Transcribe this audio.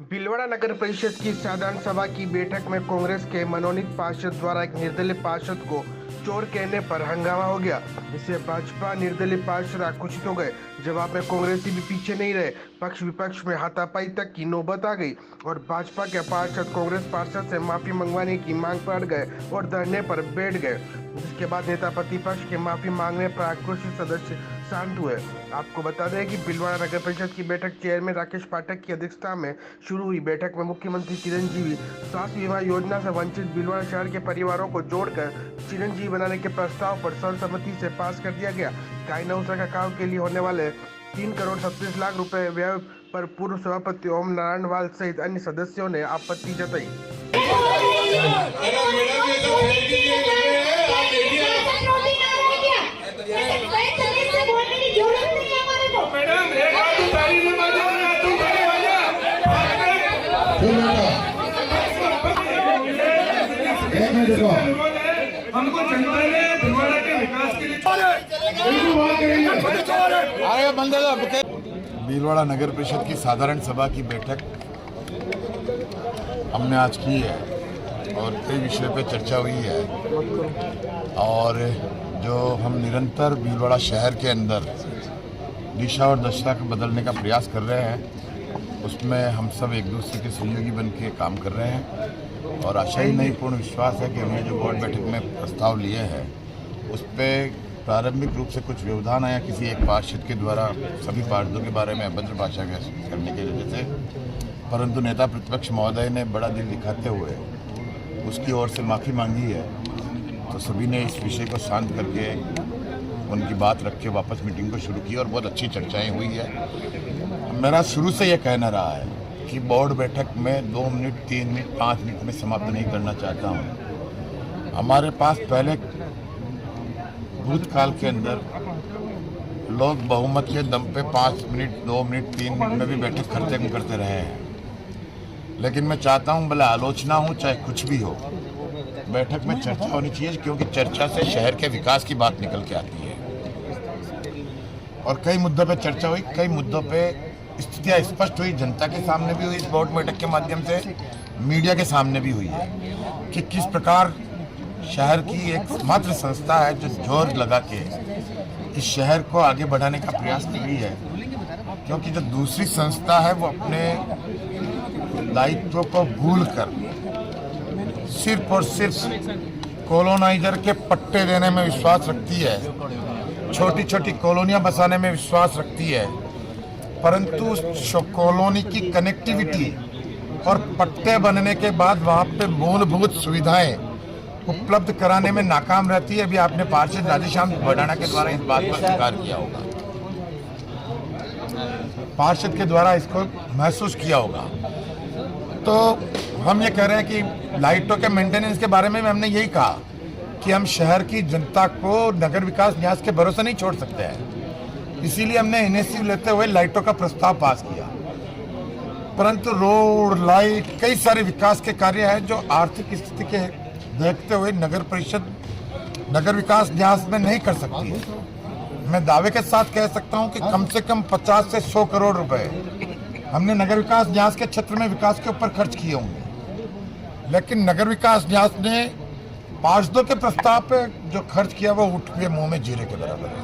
भीलवाड़ा नगर परिषद की साधारण सभा की बैठक में कांग्रेस के मनोनीत पार्षद द्वारा एक निर्दलीय पार्षद को चोर कहने पर हंगामा हो गया। इससे भाजपा निर्दलीय पार्षद आक्रोशित हो गए। जवाब में कांग्रेसी भी पीछे नहीं रहे। पक्ष विपक्ष में हाथापाई तक की नौबत आ गई और भाजपा के पार्षद कांग्रेस पार्षद से माफी मंगवाने की मांग पर अड़ गए और धरने पर बैठ गए। जिसके बाद नेता प्रतिपक्ष के माफी मांगने पर आक्रोशित सदस्य शांत हुए। आपको बता दें कि भीलवाड़ा नगर परिषद की बैठक चेयरमैन राकेश पाठक की अध्यक्षता में शुरू हुई। बैठक में मुख्यमंत्री चिरंजीवी स्वास्थ्य बीमा योजना से वंचित भीलवाड़ा शहर के परिवारों को जोड़कर चिरंजीवी बनाने के प्रस्ताव पर सर्वसम्मति से पास कर दिया गया। गाय नौसा का काम के लिए होने वाले 3 करोड़ 37 लाख रुपए व्यय पर पूर्व सभापति ओम नारायण वाल सहित अन्य सदस्यों ने आपत्ति जताई। हमको जनता ने भीलवाड़ा के विकास के लिए भीलवाड़ा नगर परिषद की साधारण सभा की बैठक हमने आज की है और कई विषय पर चर्चा हुई है और जो हम निरंतर भीलवाड़ा शहर के अंदर दिशा और दशा को बदलने का प्रयास कर रहे हैं, उसमें हम सब एक दूसरे के सहयोगी बन के काम कर रहे हैं और आशा ही नहीं पूर्ण विश्वास है कि हमने जो बोर्ड बैठक में प्रस्ताव लिए हैं उस पर प्रारंभिक रूप से कुछ व्यवधान आया किसी एक पार्षद के द्वारा सभी पार्षदों के बारे में अभद्र भाषा करने की वजह से, परंतु नेता प्रतिपक्ष महोदय ने बड़ा दिल दिखाते हुए उसकी ओर से माफ़ी मांगी है। तो सभी ने इस विषय को शांत करके उनकी बात रख के वापस मीटिंग को शुरू की और बहुत अच्छी चर्चाएं हुई है। मेरा शुरू से यह कहना रहा है कि बोर्ड बैठक में 2 मिनट 3 मिनट 5 मिनट में समाप्त नहीं करना चाहता हूँ। हमारे पास पहले भूतकाल के अंदर लोग बहुमत के दम पे 5 मिनट 2 मिनट 3 मिनट में भी बैठक खत्म करते रहे हैं, लेकिन मैं चाहता हूँ भले आलोचना हो चाहे कुछ भी हो, बैठक में चर्चा होनी चाहिए, क्योंकि चर्चा से शहर के विकास की बात निकल के आती है। और कई मुद्दों पे चर्चा हुई, कई मुद्दों पे स्थितियाँ स्पष्ट हुई, जनता के सामने भी हुई, इस बोर्ड बैठक के माध्यम से मीडिया के सामने भी हुई है कि किस प्रकार शहर की एकमात्र संस्था है जो जोर लगा के इस शहर को आगे बढ़ाने का प्रयास कर रही है, क्योंकि जो दूसरी संस्था है वो अपने दायित्व को भूलकर सिर्फ और सिर्फ कॉलोनाइजर के पट्टे देने में विश्वास रखती है, छोटी छोटी कॉलोनियां बसाने में विश्वास रखती है, परंतु उस कॉलोनी की कनेक्टिविटी और पट्टे बनने के बाद वहां पे मूलभूत सुविधाएं उपलब्ध कराने में नाकाम रहती है। अभी आपने पार्षद राधेश्याम बडाना के द्वारा इस बात पर स्वीकार किया होगा, पार्षद के द्वारा इसको महसूस किया होगा। तो हम ये कह रहे हैं कि लाइटों के मेंटेनेंस के बारे में हमने यही कहा कि हम शहर की जनता को नगर विकास न्यास के भरोसे नहीं छोड़ सकते हैं, इसीलिए हमने इनिशिएटिव लेते हुए लाइटों का प्रस्ताव पास किया। परंतु रोड लाइट कई सारे विकास के कार्य हैं जो आर्थिक स्थिति के देखते हुए नगर परिषद नगर विकास न्यास में नहीं कर सकती है। मैं दावे के साथ कह सकता हूं कि कम से कम 50 से 100 करोड़ रुपए हमने नगर विकास न्यास के क्षेत्र में विकास के ऊपर खर्च किए होंगे, लेकिन नगर विकास न्यास ने पार्षदों के प्रस्ताव पे जो खर्च किया वो उठ के मुंह में जीरे के बराबर है।